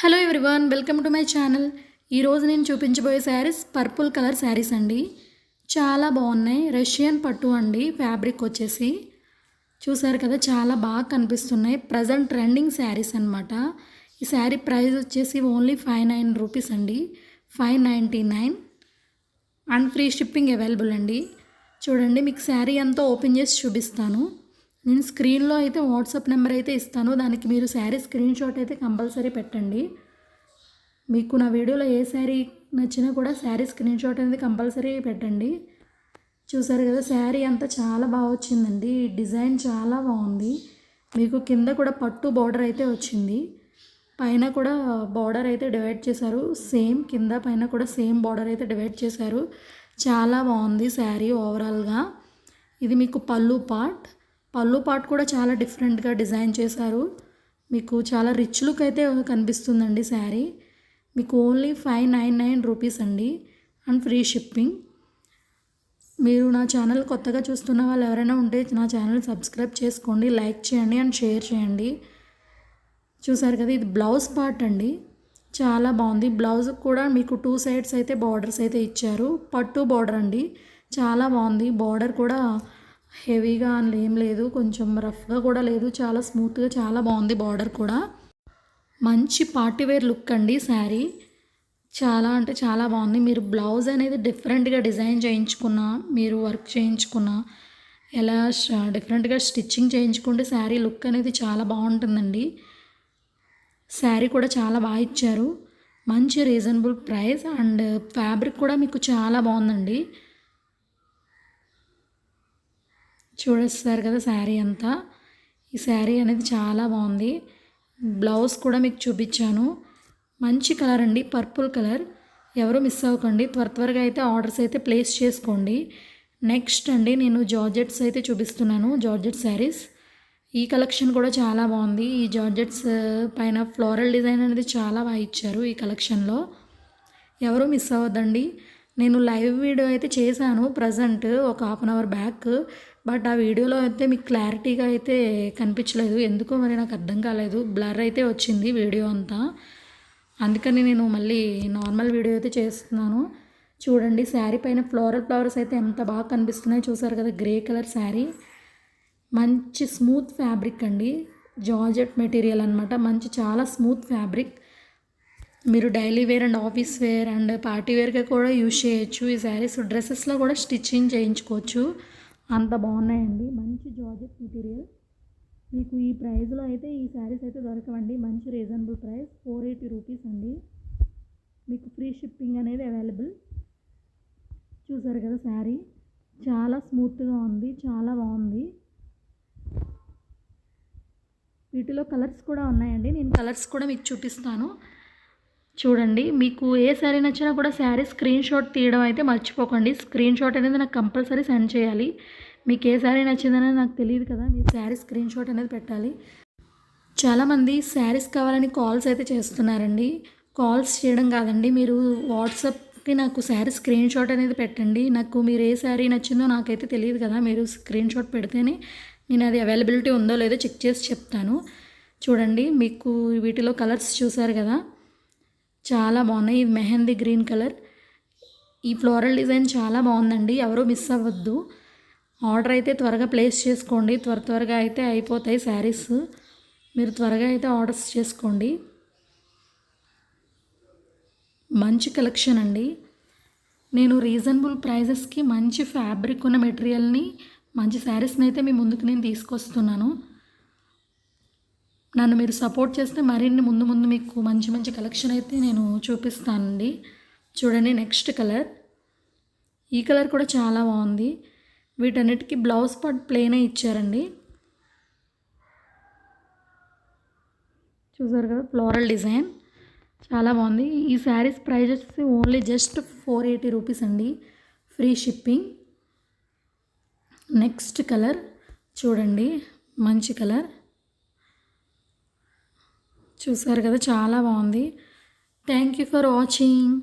Hello everyone, welcome to my channel. ఈరోజు నేను చూపించబోయే శారీస్ పర్పుల్ కలర్ శారీస్ అండి. చాలా బాగున్నాయి. రష్యన్ పట్టు అండి. ఫ్యాబ్రిక్ వచ్చేసి చూసారు కదా, చాలా బాగా కనిపిస్తున్నాయి. ప్రజెంట్ ట్రెండింగ్ శారీస్ అనమాట. ఈ శారీ ప్రైస్ వచ్చేసి ఓన్లీ 59 రూపీస్ అండి. 599 అండ్ ఫ్రీ షిప్పింగ్ అవైలబుల్ అండి. చూడండి, మీకు శారీ అంతా ఓపెన్ చేసి చూపిస్తాను. నేను స్క్రీన్లో అయితే వాట్సాప్ నెంబర్ అయితే ఇస్తాను. దానికి మీరు శారీ స్క్రీన్ షాట్ అయితే కంపల్సరీ పెట్టండి. మీకు నా వీడియోలో ఏ శారీ నచ్చినా కూడా శారీ స్క్రీన్ షాట్ అనేది కంపల్సరీ పెట్టండి. చూసారు కదా, శారీ అంతా చాలా బాగా వచ్చిందండి. డిజైన్ చాలా బాగుంది. మీకు కింద కూడా పట్టు బార్డర్ అయితే వచ్చింది. పైన కూడా బార్డర్ అయితే డివైడ్ చేశారు. సేమ్ కింద పైన కూడా సేమ్ బార్డర్ అయితే డివైడ్ చేశారు. చాలా బాగుంది శారీ ఓవరాల్గా. ఇది మీకు పళ్ళు పార్ట్ కూడా చాలా డిఫరెంట్గా డిజైన్ చేశారు. మీకు చాలా రిచ్ లుక్ అయితే కనిపిస్తుందండి శారీ. మీకు ఓన్లీ 599 రూపీస్ అండి అండ్ ఫ్రీ షిప్పింగ్. మీరు నా ఛానల్ కొత్తగా చూస్తున్న వాళ్ళు ఎవరైనా ఉంటే నా ఛానల్ సబ్స్క్రైబ్ చేసుకోండి, లైక్ చేయండి అండ్ షేర్ చేయండి. చూసారు కదా, ఇది బ్లౌజ్ పార్ట్ అండి. చాలా బాగుంది. బ్లౌజ్ కూడా మీకు 2 సైడ్స్ అయితే బార్డర్స్ అయితే ఇచ్చారు. పట్టు బార్డర్ అండి. చాలా బాగుంది. బార్డర్ కూడా హెవీగా ఏం లేదు, కొంచెం రఫ్గా కూడా లేదు, చాలా స్మూత్గా చాలా బాగుంది. బార్డర్ కూడా మంచి పార్టీవేర్ లుక్ అండి. శారీ చాలా అంటే చాలా బాగుంది. మీరు బ్లౌజ్ అనేది డిఫరెంట్గా డిజైన్ చేయించుకున్నా, మీరు వర్క్ చేయించుకున్నా, ఎలా డిఫరెంట్గా స్టిచ్చింగ్ చేయించుకుంటే శారీ లుక్ అనేది చాలా బాగుంటుందండి. శారీ కూడా చాలా బాగా ఇచ్చారు. మంచి రీజనబుల్ ప్రైస్ అండ్ ఫ్యాబ్రిక్ కూడా మీకు చాలా బాగుందండి. చూడేస్తారు కదా శారీ అంతా. ఈ శారీ అనేది చాలా బాగుంది. బ్లౌజ్ కూడా మీకు చూపించాను. మంచి కలర్ అండి, పర్పుల్ కలర్. ఎవరు మిస్ అవ్వకండి. త్వరగా అయితే ఆర్డర్స్ అయితే ప్లేస్ చేసుకోండి. నెక్స్ట్ అండి, నేను జార్జెట్స్ అయితే చూపిస్తున్నాను. జార్జెట్ శారీస్. ఈ కలెక్షన్ కూడా చాలా బాగుంది. ఈ జార్జెట్స్ పైన ఫ్లోరల్ డిజైన్ అనేది చాలా బాగా ఇచ్చారు ఈ కలెక్షన్లో. ఎవరు మిస్ అవ్వద్దండి. నేను లైవ్ వీడియో అయితే చేశాను ప్రజెంట్ ఒక half an hour back. But ఆ వీడియోలో అయితే మీకు క్లారిటీగా అయితే కనిపించలేదు. ఎందుకో మరి నాకు అర్థం కాలేదు. బ్లర్ అయితే వచ్చింది వీడియో అంతా. అందుకని నేను మళ్ళీ నార్మల్ వీడియో అయితే చేస్తున్నాను. చూడండి, శారీ పైన ఫ్లవర్స్ అయితే ఎంత బాగా కనిపిస్తున్నాయి. చూసారు కదా, గ్రే కలర్ శారీ. మంచి స్మూత్ ఫ్యాబ్రిక్ అండి. జార్జెట్ మెటీరియల్ అనమాట. మంచి చాలా స్మూత్ ఫ్యాబ్రిక్. మీరు daily wear and office wear and party వేర్గా కూడా యూజ్ చేయొచ్చు. ఈ శారీస్ డ్రెస్సెస్లో కూడా స్టిచ్చింగ్ చేయించుకోవచ్చు. అంత బాగున్నాయండి. మంచి జార్జెట్ మెటీరియల్. మీకు ఈ ప్రైస్లో అయితే ఈ శారీస్ అయితే దొరకవండి. మంచి రీజనబుల్ ప్రైస్ 480 రూపీస్ అండి. మీకు ఫ్రీ షిప్పింగ్ అనేది అవైలబుల్. చూసారు కదా, శారీ చాలా స్మూత్గా ఉంది, చాలా బాగుంది. వీటిలో కలర్స్ కూడా ఉన్నాయండి. నేను కలర్స్ కూడా మీకు చూపిస్తాను. చూడండి, మీకు ఏ శారీ నచ్చినా కూడా శారీ స్క్రీన్ షాట్ తీయడం అయితే మర్చిపోకండి. స్క్రీన్ షాట్ అనేది నాకు కంపల్సరీ సెండ్ చేయాలి. మీకు ఏ శారీ నచ్చిందనేది నాకు తెలియదు కదా, మీరు శారీ స్క్రీన్ షాట్ అనేది పెట్టాలి. చాలామంది శారీస్ కావాలని కాల్స్ అయితే చేస్తున్నారండి. కాల్స్ చేయడం కాదండి, మీరు వాట్సాప్కి నాకు శారీ స్క్రీన్ షాట్ అనేది పెట్టండి. నాకు మీరు ఏ శారీ నచ్చిందో నాకైతే తెలియదు కదా, మీరు స్క్రీన్ షాట్ పెడితేనే నేను అది అవైలబిలిటీ ఉందో లేదో చెక్ చేసి చెప్తాను. చూడండి, మీకు వీటిలో కలర్స్ చూసారు కదా, చాలా బాగున్నాయి. ఇది మెహందీ గ్రీన్ కలర్. ఈ ఫ్లోరల్ డిజైన్ చాలా బాగుందండి. ఎవరూ మిస్ అవ్వద్దు. ఆర్డర్ అయితే త్వరగా ప్లేస్ చేసుకోండి. త్వరగా అయితే అయిపోతాయి శారీస్. మీరు త్వరగా అయితే ఆర్డర్స్ చేసుకోండి. మంచి కలెక్షన్ అండి. నేను రీజనబుల్ ప్రైజెస్కి మంచి ఫ్యాబ్రిక్ ఉన్న మెటీరియల్ని, మంచి శారీస్ని అయితే మీ ముందుకు నేను తీసుకొస్తున్నాను. నన్ను మీరు సపోర్ట్ చేస్తే మరిన్ని ముందు మీకు మంచి కలెక్షన్ అయితే నేను చూపిస్తానండి. చూడండి, నెక్స్ట్ కలర్. ఈ కలర్ కూడా చాలా బాగుంది. వీటన్నిటికీ బ్లౌజ్ పార్ట్ ప్లెయినే ఇచ్చారండి. చూసారు కదా, ఫ్లోరల్ డిజైన్ చాలా బాగుంది. ఈ sarees prices only just 480 rupees అండి, ఫ్రీ షిప్పింగ్. నెక్స్ట్ కలర్ చూడండి, మంచి కలర్. చూసారు కదా, చాలా బాగుంది. Thank you for watching.